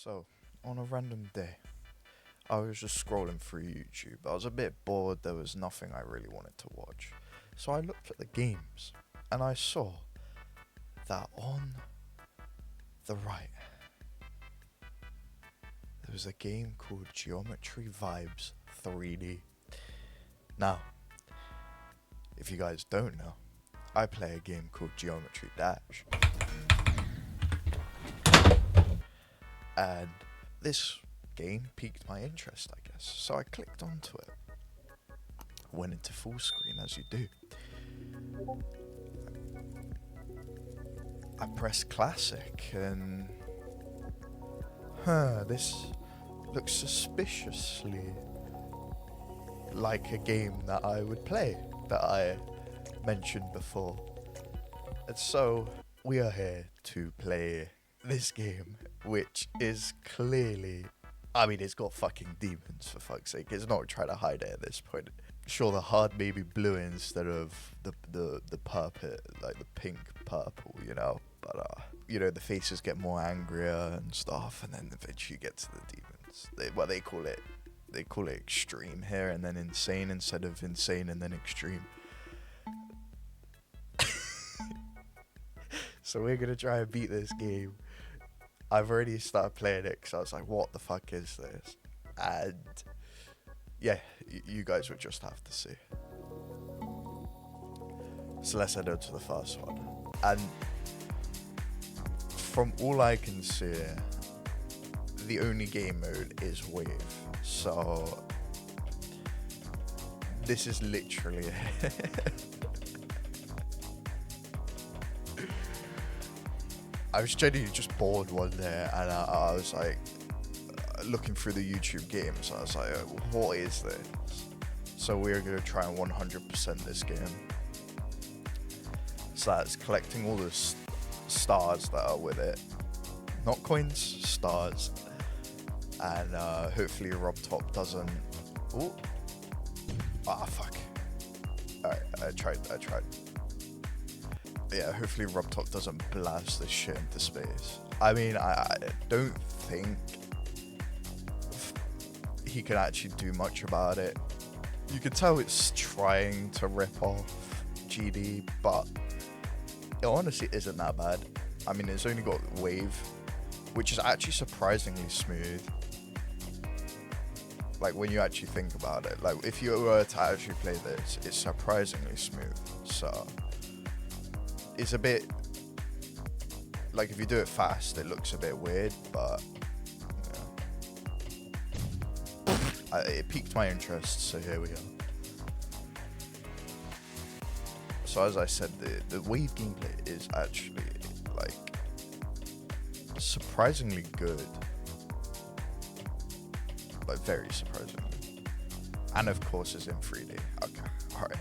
So, on a random day, I was just scrolling through YouTube. I was a bit bored, there was nothing I really wanted to watch. So I looked at the games, and I saw that on the right, there was a game called Geometry Vibes 3D. Now, if you guys don't know, I play a game called Geometry Dash. And this game piqued my interest, I guess. So I clicked onto it. Went into full screen as you do. I pressed classic and this looks suspiciously like a game that I would play, that I mentioned before. And so we are here to play this game, which is clearly, I mean, it's got fucking demons, for fuck's sake. It's not trying to hide it at this point. Sure, the heart may be blue instead of the purple, like the pink purple, you know. But you know, the faces get more angrier and stuff, and then eventually you get to the demons. They call it extreme here, and then insane instead of insane and then extreme. So we're gonna try and beat this game. I've already started playing it because I was like, what the fuck is this? And yeah, you guys would just have to see. So let's head on to the first one. And from all I can see, the only game mode is wave. So this is literally I was genuinely just bored one day, and I was like looking through the YouTube games. I was like, what is this? So we're gonna try and 100% this game. So that's collecting all the stars that are with it, not coins, stars, and hopefully Rob Top doesn't. Oh, fuck! Alright, I tried. Yeah, hopefully Rob Top doesn't blast this shit into space. I mean, I don't think he can actually do much about it. You can tell it's trying to rip off GD, but it honestly isn't that bad. I mean, it's only got wave, which is actually surprisingly smooth. Like, when you actually think about it, like, if you were to actually play this, it's surprisingly smooth. So it's a bit, like, if you do it fast, it looks a bit weird, but yeah. It piqued my interest, so here we are. So as I said, the wave gameplay is actually, like, surprisingly good. Like, very surprisingly. And of course it's in 3D. Okay, alright.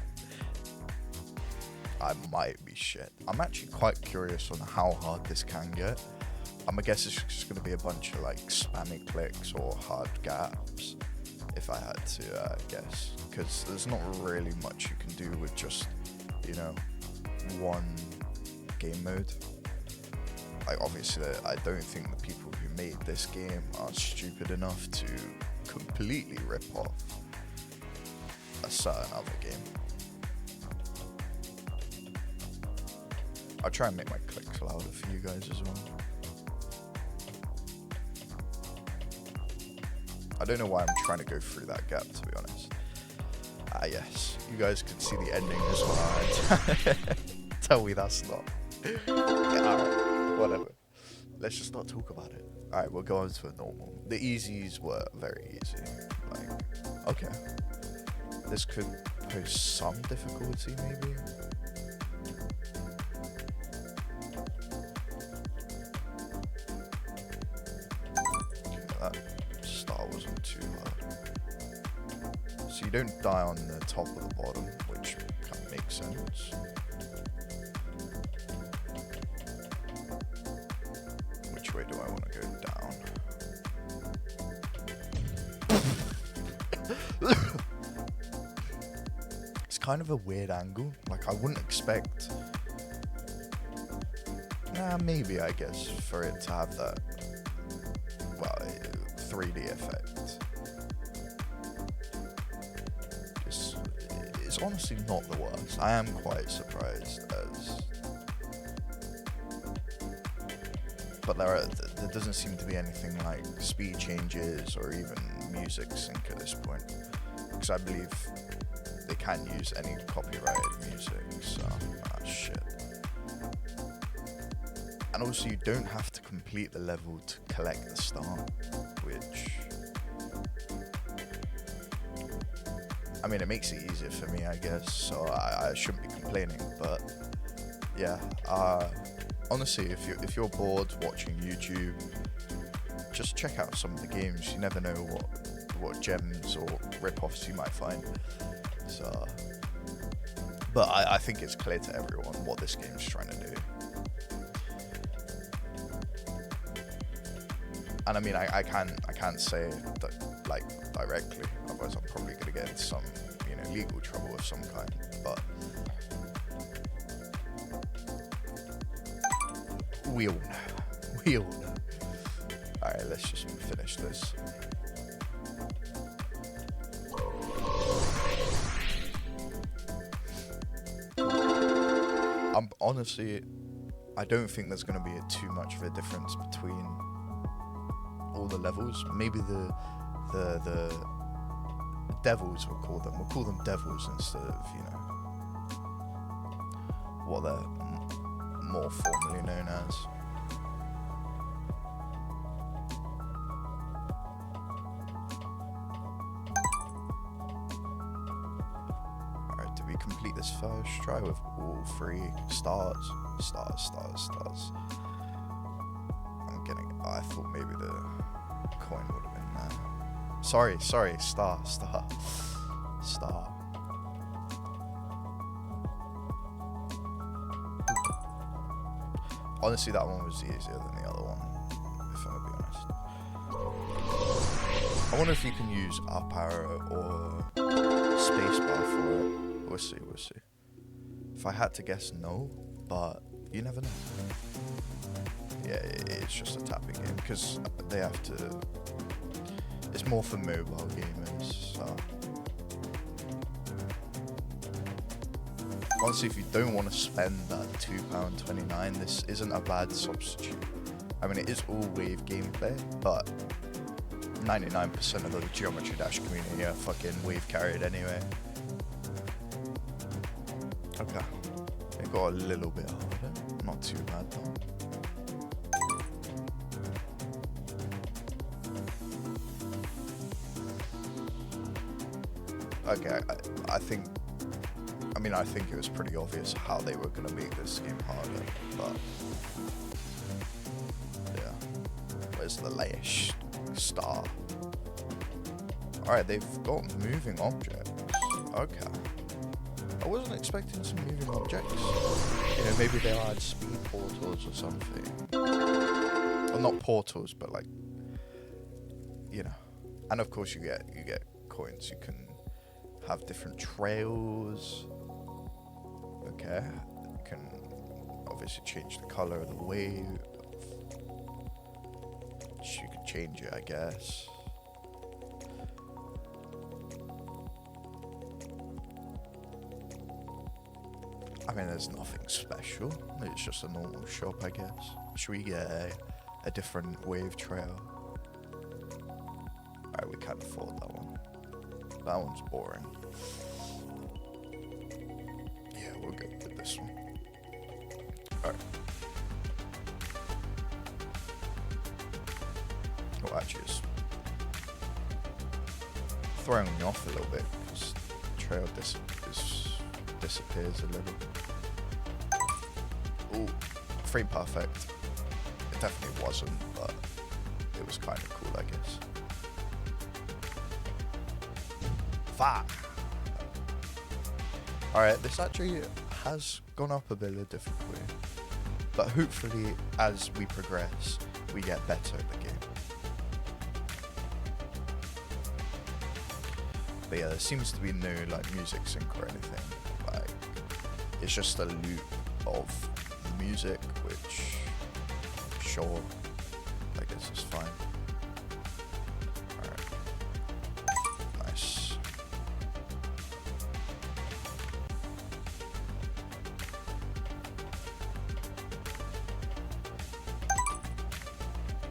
I might be shit. I'm actually quite curious on how hard this can get. I guess it's just going to be a bunch of like spammy clicks or hard gaps, if I had to guess. Because there's not really much you can do with just, you know, one game mode. Like, obviously, I don't think the people who made this game are stupid enough to completely rip off a certain other game. I'll try and make my clicks louder for you guys as well. I don't know why I'm trying to go through that gap, to be honest. Yes, you guys can see the ending as well. Tell me that's not. Yeah, alright, whatever. Let's just not talk about it. Alright, we'll go on to a normal. The easies were very easy. Like, okay. This could pose some difficulty, maybe. That star wasn't too hard. So you don't die on the top or the bottom, which kind of makes sense. Which way do I want to go down? It's kind of a weird angle. Like, I wouldn't expect... maybe, I guess, for it to have that. Well, 3D effect. It's honestly not the worst. I am quite surprised but there doesn't seem to be anything like speed changes or even music sync at this point, because I believe they can't use any copyrighted music, so shit. And also, you don't have to complete the level to collect the star, which, I mean, it makes it easier for me, I guess, so I shouldn't be complaining. But yeah, honestly, if you're bored watching YouTube, just check out some of the games. You never know what gems or rip-offs you might find. So, but I think it's clear to everyone what this game's trying to do. And I mean, I can't say that like directly, otherwise I'm probably gonna get into some, legal trouble of some kind. But we all know. All right, let's just finish this. Honestly, I don't think there's going to be too much of a difference between all the levels. Maybe the devils, we'll call them devils instead of, what they're more formally known as. Alright, did we complete this first try with all 3 stars? I thought maybe the coin would have been there. Sorry, star. Honestly, that one was easier than the other one, if I'm gonna be honest. I wonder if you can use up arrow or spacebar for it. We'll see. If I had to guess, no, but you never know. Yeah, it's just a tapping game, because they have to... It's more for mobile gamers, so... Honestly, if you don't want to spend that £2.29, this isn't a bad substitute. I mean, it is all wave gameplay, but 99% of the Geometry Dash community are fucking wave carried anyway. Okay. It got a little bit harder. Not too bad though. Okay, I think it was pretty obvious how they were going to make this game harder, but yeah. Where's the latest star? Alright, they've got moving objects. Okay. I wasn't expecting some moving objects. Maybe they'll add speed portals or something. Well, not portals, but like, And of course you get coins. You can have different trails. Okay. You can obviously change the color of the wave. You can change it, I guess. I mean, there's nothing special. It's just a normal shop, I guess. Should we get a different wave trail? Alright, we can't afford that one. That one's boring. Yeah, we'll go with this one. Alright. Oh, actually, it's throwing me off a little bit because the trail disappears a little. Ooh, frame perfect. It definitely wasn't, but it was kind of cool, I guess. Fuck. Alright, this actually has gone up a bit of difficulty, but hopefully as we progress, we get better at the game. But yeah, there seems to be no like music sync or anything. Like, it's just a loop of music, which, sure, I guess is fine.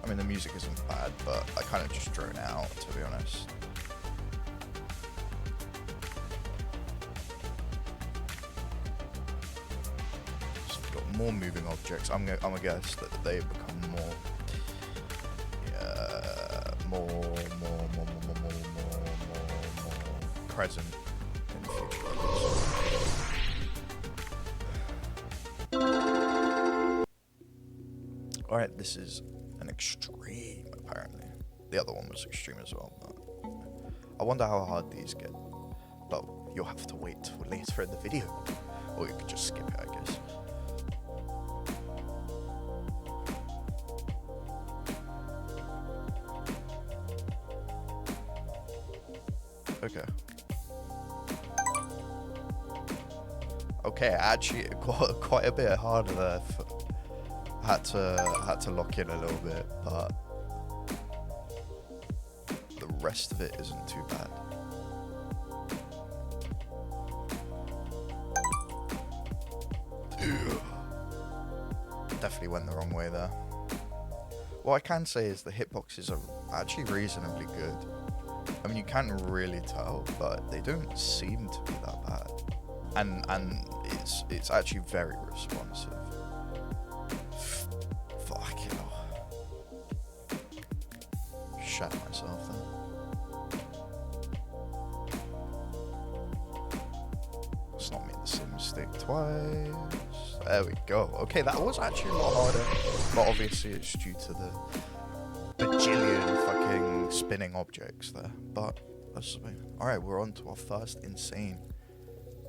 I mean, the music isn't bad, but I kind of just drone out, to be honest. So we've got more moving objects. I'm gonna guess that they become more, more present in the future. Alright, this is an extreme, apparently. The other one was extreme as well, but I wonder how hard these get. But you'll have to wait till later in the video. Or you could just skip it, I guess. Okay. Okay, actually quite a bit harder there. Had to lock in a little bit, but the rest of it isn't too bad. Definitely went the wrong way there. What I can say is the hitboxes are actually reasonably good. I mean, you can't really tell, but they don't seem to be that bad. And it's actually very responsive. Fuck you know. Shat myself there. Let's not make the sim stick twice. There we go. Okay, that was actually a lot harder. But obviously it's due to the bajillion fucking spinning objects there. But that's alright, we're on to our first insane.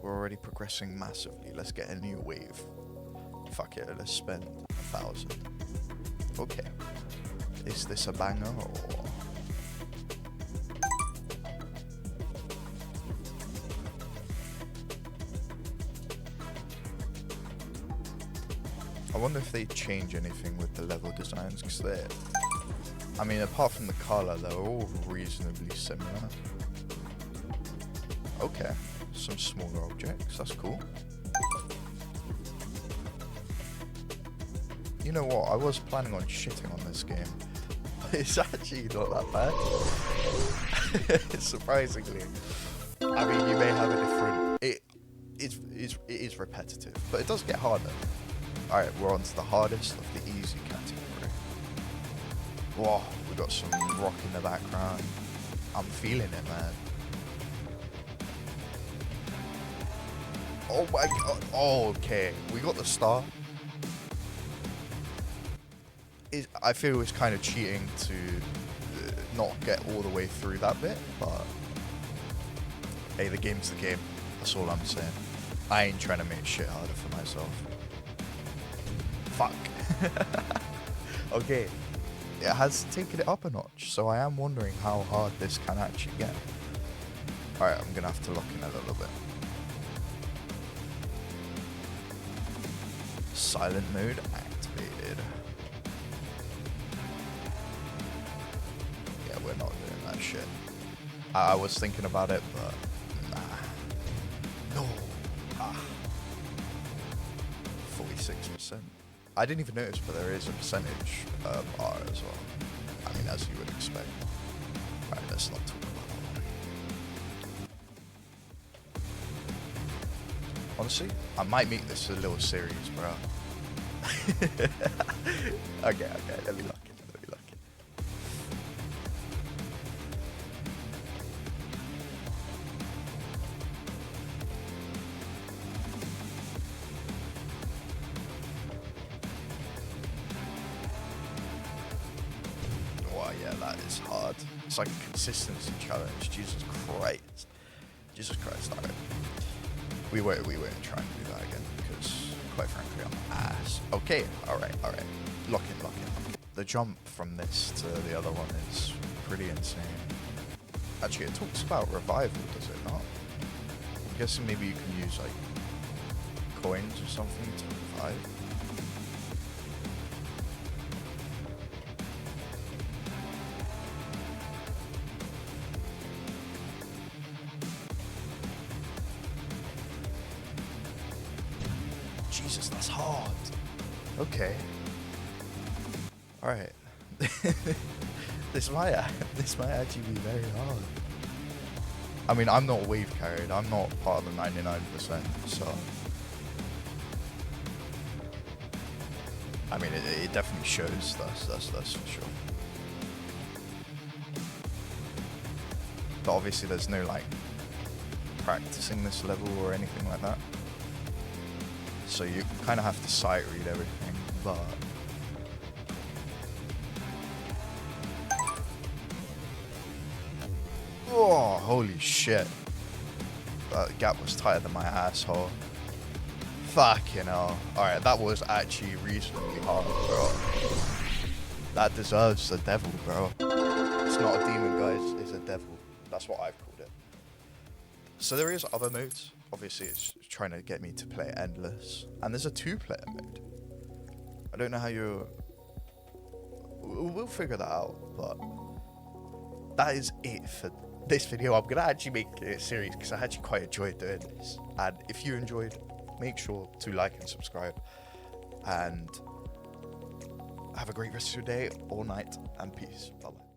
We're already progressing massively. Let's get a new wave. Fuck it, let's spend 1,000. Okay. Is this a banger or... I wonder if they change anything with the level designs, because they're... I mean, apart from the color, they're all reasonably similar. Okay. Some smaller objects, that's cool. You know what, I was planning on shitting on this game. It's actually not that bad. Surprisingly. I mean, you may have a different... It is repetitive, but it does get harder. Alright, we're on to the hardest of the easy category. Whoa, we got some rock in the background. I'm feeling it, man. Oh my god. Oh, okay. We got the star. I feel it's kind of cheating to not get all the way through that bit, but hey, the game's the game. That's all I'm saying. I ain't trying to make shit harder for myself. Fuck. Okay. It has taken it up a notch, so I am wondering how hard this can actually get. Alright, I'm gonna have to lock in a little bit. Silent mode activated. Yeah, we're not doing that shit. I was thinking about it, but nah. No. 46%. I didn't even notice, but there is a percentage bar as well. I mean, as you would expect. Alright, let's not talk about that one. Honestly, I might make this a little series, bro. Okay, let me lock it. Oh yeah, that is hard. It's like a consistency challenge. Jesus Christ. Alright. We won't try and do that again because, quite frankly, I'm ass. Okay, alright. Lock in. The jump from this to the other one is pretty insane. Actually, it talks about revival, does it not? I'm guessing maybe you can use, like, coins or something to revive. Jesus, that's hard. Okay. Alright. this might actually be very hard. I mean, I'm not wave carried. I'm not part of the 99%, so I mean, it definitely shows. That's for sure. But obviously, there's no like practicing this level or anything like that. So you kind of have to sight read everything, but oh, holy shit. That gap was tighter than my asshole. Fucking hell. Alright, that was actually reasonably hard, bro. That deserves a devil, bro. It's not a demon, guys. It's a devil. That's what I've called it. So there is other modes. Obviously, it's trying to get me to play endless. And there's a 2-player mode. I don't know how you're... We'll figure that out, but that is it for this video. I'm gonna actually make it a series because I actually quite enjoyed doing this. And if you enjoyed, make sure to like and subscribe. And have a great rest of your day or night, and peace. Bye-bye.